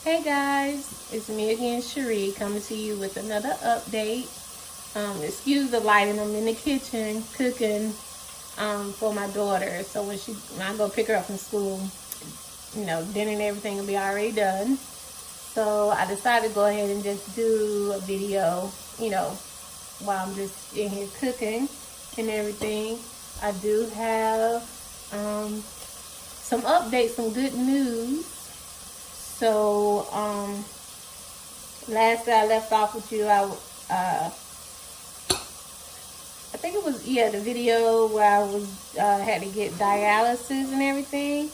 Hey guys, it's me again, Cherie, coming to you with another update. Excuse the lighting, I'm in the kitchen cooking for my daughter. So when I go pick her up from school, dinner and everything will be already done. So I decided to go ahead and just do a video, while I'm just in here cooking and everything. I do have some updates, some good news. So, last I left off with you, I think it was, the video where I was, had to get dialysis and everything.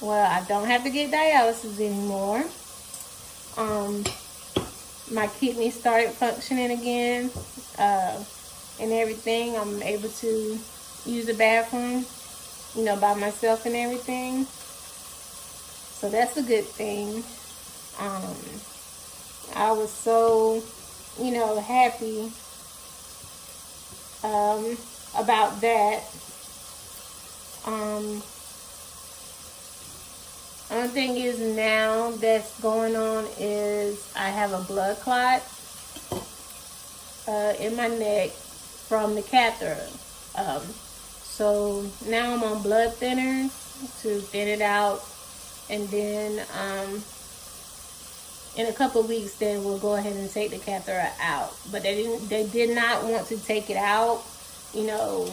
Well, I don't have to get dialysis anymore. My kidney started functioning again, and everything. I'm able to use the bathroom, by myself and everything. So that's a good thing. I was so, happy about that. Only thing is now that's going on is I have a blood clot in my neck from the catheter. So now I'm on blood thinners to thin it out. And then in a couple of weeks, then we'll go ahead and take the catheter out. But they did not want to take it out, to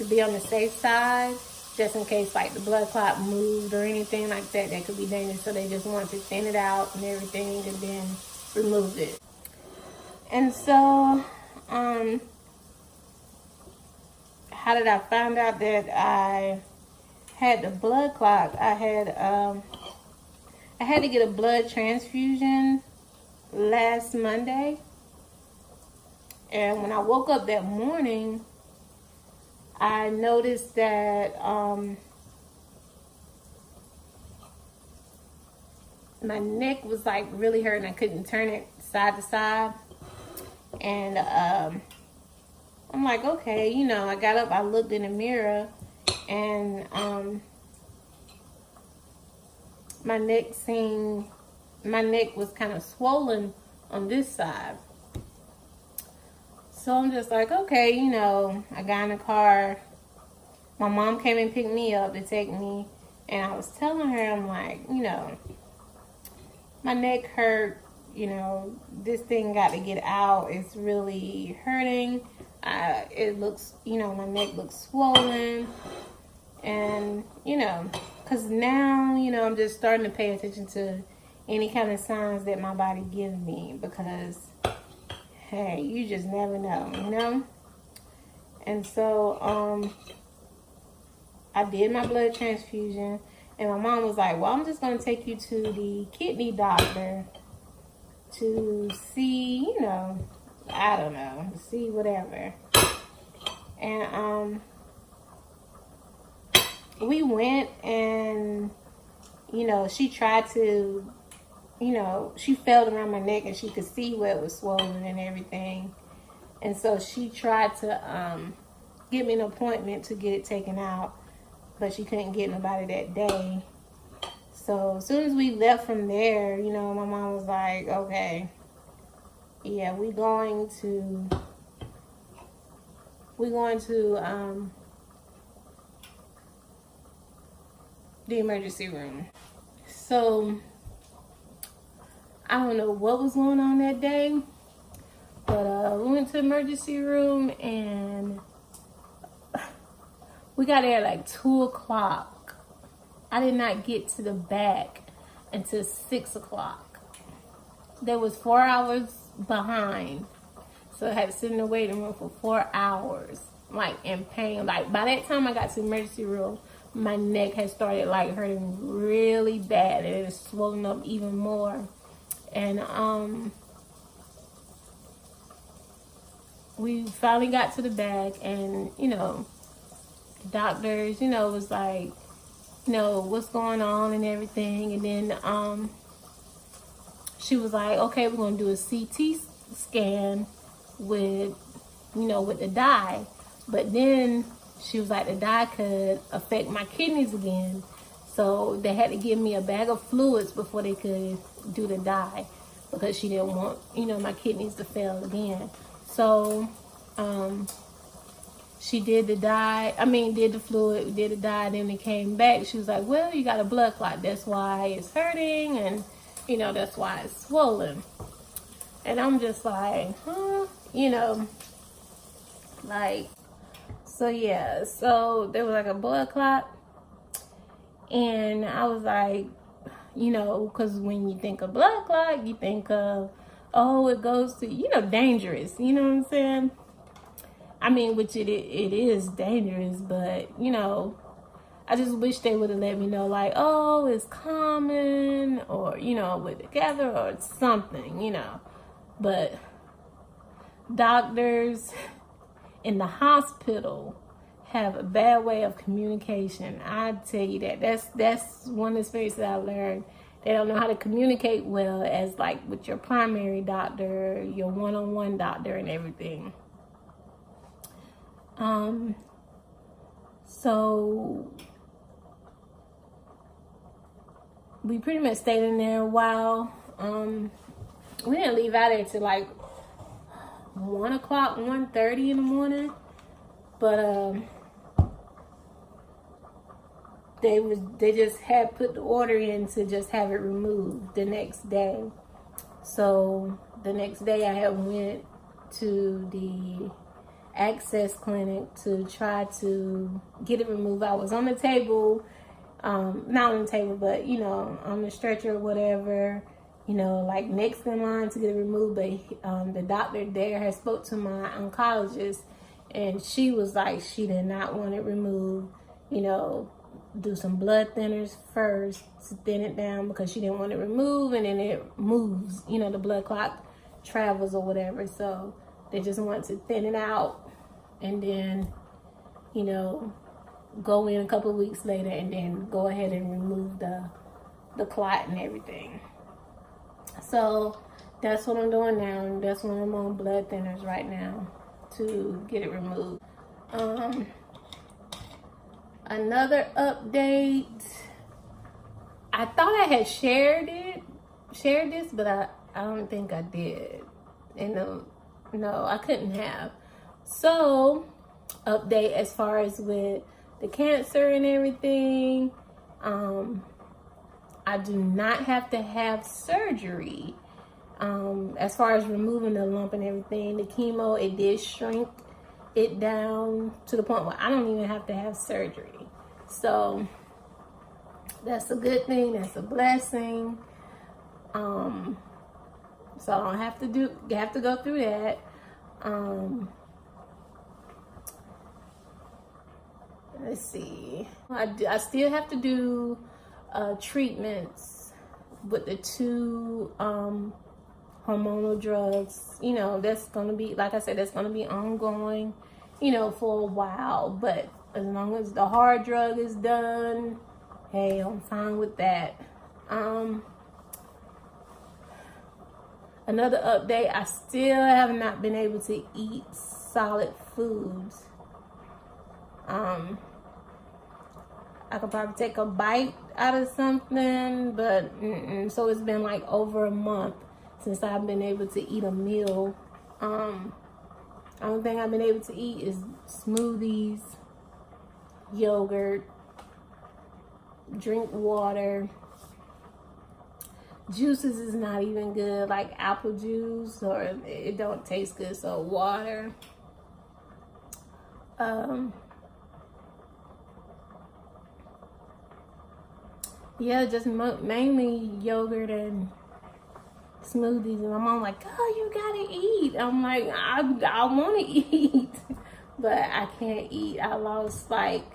be on the safe side, just in case like the blood clot moved or anything like that. That could be dangerous. So they just wanted to thin it out and everything, and then remove it. And so, how did I find out that I had the blood clot? I had to get a blood transfusion last Monday, and when I woke up that morning, I noticed that my neck was like really hurting. I couldn't turn it side to side, and I'm like, okay, I got up, I looked in the mirror, and my neck was kind of swollen on this side. So I'm just like, okay, I got in the car. My mom came and picked me up to take me, and I was telling her, I'm like, my neck hurt, this thing got to get out. It's really hurting. It looks, my neck looks swollen. And, because now, I'm just starting to pay attention to any kind of signs that my body gives me, because, hey, you just never know, And so, I did my blood transfusion, and my mom was like, well, I'm just going to take you to the kidney doctor to see, I don't know, see whatever. And, we went, and she tried to, she felt around my neck and she could see where it was swollen and everything, and so she tried to get me an appointment to get it taken out, but she couldn't get nobody that day. So as soon as we left from there, my mom was like, okay, yeah, we're going to the emergency room. So I don't know what was going on that day, but we went to the emergency room, and we got there at like 2 o'clock. I did not get to the back until 6 o'clock. There was 4 hours behind, so I had to sit in the waiting room for 4 hours, like in pain. Like by that time I got to the emergency room, my neck had started like hurting really bad, and it was swollen up even more. And we finally got to the back, and the doctors, was like, what's going on and everything. And then she was like, okay, we're gonna do a CT scan with with the dye. But then she was like, the dye could affect my kidneys again. So they had to give me a bag of fluids before they could do the dye, because she didn't want, you know, my kidneys to fail again. So she did the dye, did the fluid, did the dye, then it came back. She was like, well, you got a blood clot, that's why it's hurting, and you know, that's why it's swollen. And I'm just like, you know, like, so yeah, so there was like a blood clot. And I was like, you know, because when you think of blood clot, you think of, oh, it goes to, you know, dangerous. You know what I'm saying? I mean, which it is dangerous, but, you know, I just wish they would have let me know, like, oh, it's common, or, you know, we're together, or something, you know. But doctors in the hospital have a bad way of communication. I tell you that. That's one experience that I learned. They don't know how to communicate well as like with your primary doctor, your one-on-one doctor, and everything. So we pretty much stayed in there a while. We didn't leave out there till like 1 o'clock, 1:30 in the morning. But they just had put the order in to just have it removed the next day. So the next day I had went to the Access Clinic to try to get it removed. I was on the table, not on the table, but you know, on the stretcher or whatever, you know, like next in line to get it removed. But the doctor there had spoke to my oncologist, and she was like, she did not want it removed, you know, do some blood thinners first to thin it down, because she didn't want it removed and then it moves, you know, the blood clot travels or whatever. So they just want to thin it out and then, you know, go in a couple of weeks later and then go ahead and remove the clot and everything. So that's what I'm doing now, and that's when I'm on blood thinners right now to get it removed. Another update. I thought I had shared this, but I don't think I did. And no, I couldn't have. So, update as far as with the cancer and everything. I do not have to have surgery. As far as removing the lump and everything, the chemo, it did shrink it down to the point where I don't even have to have surgery. So that's a good thing. That's a blessing. So I don't have to go through that. Let's see. I still have to do treatments with the 2 hormonal drugs. You know, that's gonna be, like I said, that's gonna be ongoing, you know, for a while. But as long as the hard drug is done, hey, I'm fine with that. Another update, I still have not been able to eat solid foods. I could probably take a bite out of something, but so it's been like over a month since I've been able to eat a meal. Only thing I've been able to eat is smoothies, yogurt, drink water. Juices is not even good, like apple juice, or it don't taste good, so water. Yeah, just mainly yogurt and smoothies. And my mom like, oh, you gotta eat. I'm like, I want to eat, but I can't eat. I lost like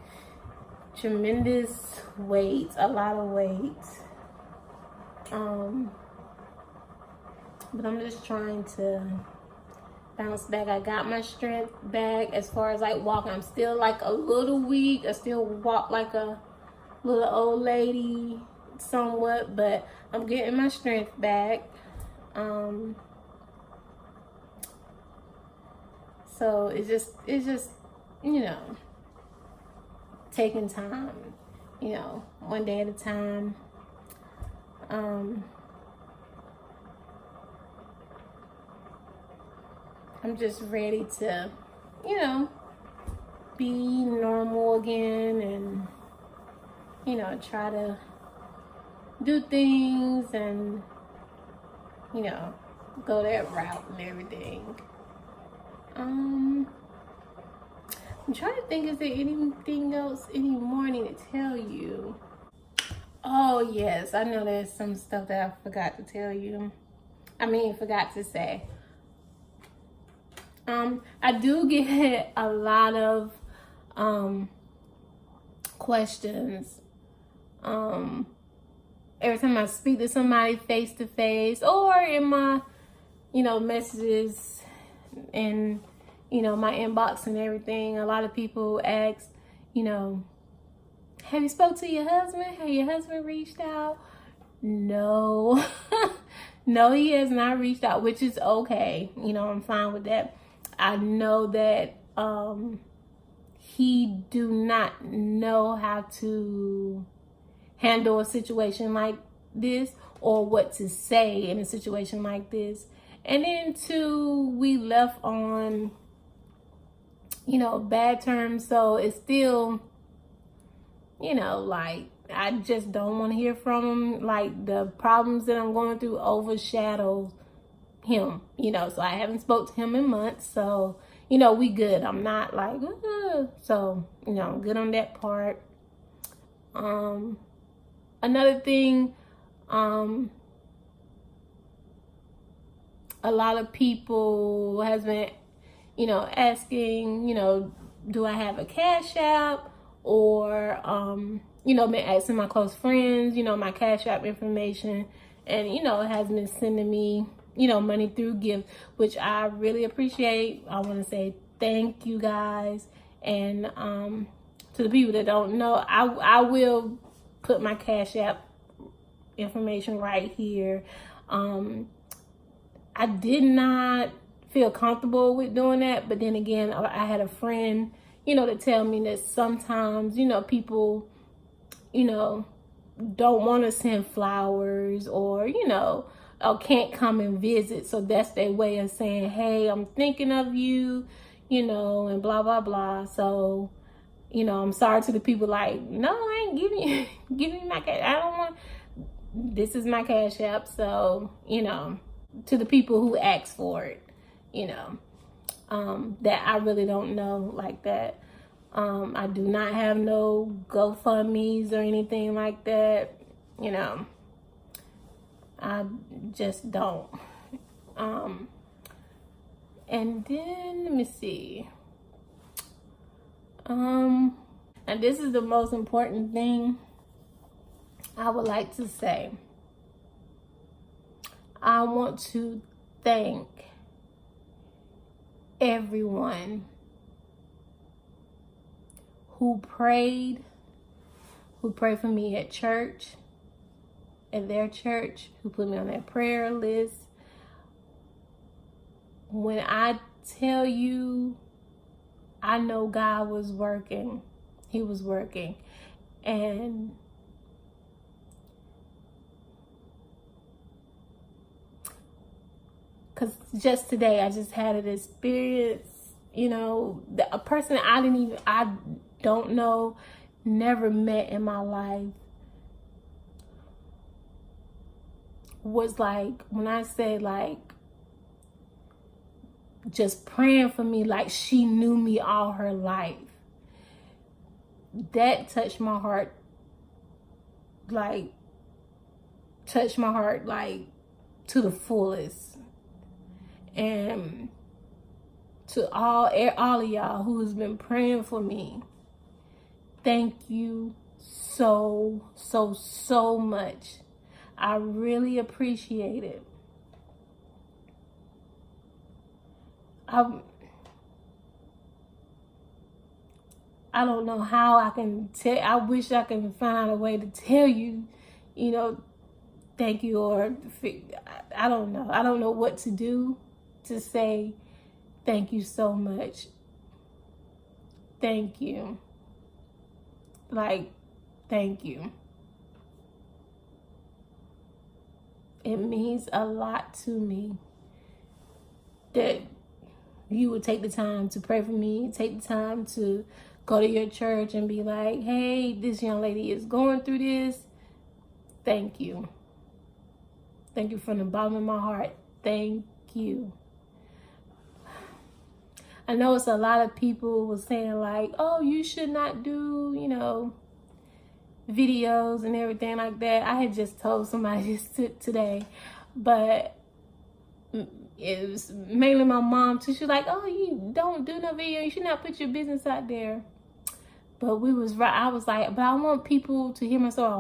tremendous weight, a lot of weight. But I'm just trying to bounce back. I got my strength back as far as like walking. I'm still like a little weak. I still walk like a little old lady somewhat, but I'm getting my strength back. So it's just, you know, taking time. one day at a time. I'm just ready to, be normal again and, try to do things and, go that route and everything. I'm trying to think, is there anything else, any more I need to tell you? Oh, yes, I know there's some stuff that I forgot to tell you. Forgot to say. I do get a lot of questions every time I speak to somebody face to face or in my, messages and, my inbox and everything. A lot of people ask, have you spoke to your husband? Have your husband reached out? No. No, he has not reached out, which is okay. I'm fine with that. I know that he do not know how to handle a situation like this or what to say in a situation like this. And then two, we left on, bad terms. So it's still, I just don't want to hear from him. Like, the problems that I'm going through overshadow him, so I haven't spoke to him in months. So, we good. I'm not like, so, I'm good on that part. Another thing, a lot of people has been, asking, do I have a Cash App? Or, been asking my close friends, my Cash App information. And, has been sending me, money through gift, which I really appreciate. I want to say thank you guys. And to the people that don't know, I will put my Cash App information right here. I did not feel comfortable with doing that, but then again, I had a friend, to tell me that sometimes, people, don't want to send flowers or, or can't come and visit. So that's their way of saying, hey, I'm thinking of you, and blah, blah, blah. So, I'm sorry to the people like, no, I ain't giving you my cash. I don't want, this is my Cash App. So, to the people who ask for it, that I really don't know like that. I do not have no GoFundMe's or anything like that. I just don't. And then let me see. And this is the most important thing I would like to say. I want to thank everyone who prayed for me at church, at their church, who put me on their prayer list. When I tell you, I know God was working. He was working. And because just today, I just had an experience, a person I don't know, never met in my life, was like, when I say like, just praying for me like she knew me all her life. That touched my heart, like to the fullest. And to all of y'all who's been praying for me, thank you so much. I really appreciate it. I don't know how I can tell. I wish I can find a way to tell you, thank you, or I don't know. I don't know what to do to say thank you so much. Thank you. Like, thank you. It means a lot to me that you would take the time to pray for me, take the time to go to your church and be like, hey, this young lady is going through this. Thank you. Thank you from the bottom of my heart. Thank you. I know it's a lot of people was saying like, oh, you should not do, videos and everything like that. I had just told somebody this today, but it was mainly my mom too. She was like, oh, you don't do no video. You should not put your business out there. But we was right. I was like, but I want people to hear my story. I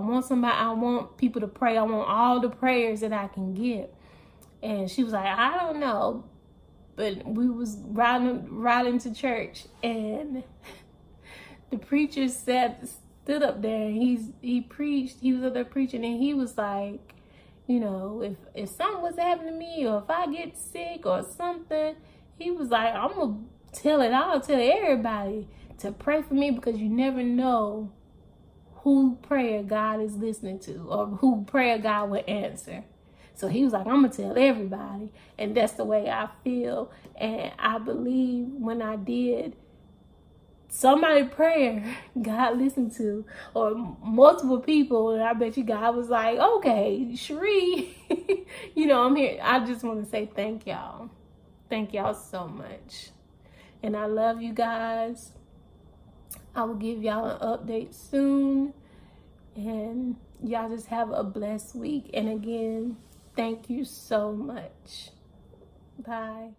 want people to pray. I want all the prayers that I can get. And she was like, I don't know. But we was riding to church, and the preacher stood up there, and he preached. He was up there preaching, and he was like, if something was happening to me, or if I get sick or something, he was like, I'm gonna tell everybody to pray for me, because you never know who prayer God is listening to, or who prayer God will answer. So he was like, I'm going to tell everybody. And that's the way I feel. And I believe when I did, somebody's prayer God listened to, or multiple people. And I bet you God was like, okay, Cherie, I'm here. I just want to say thank y'all. Thank y'all so much. And I love you guys. I will give y'all an update soon. And y'all just have a blessed week. And again, thank you so much. Bye.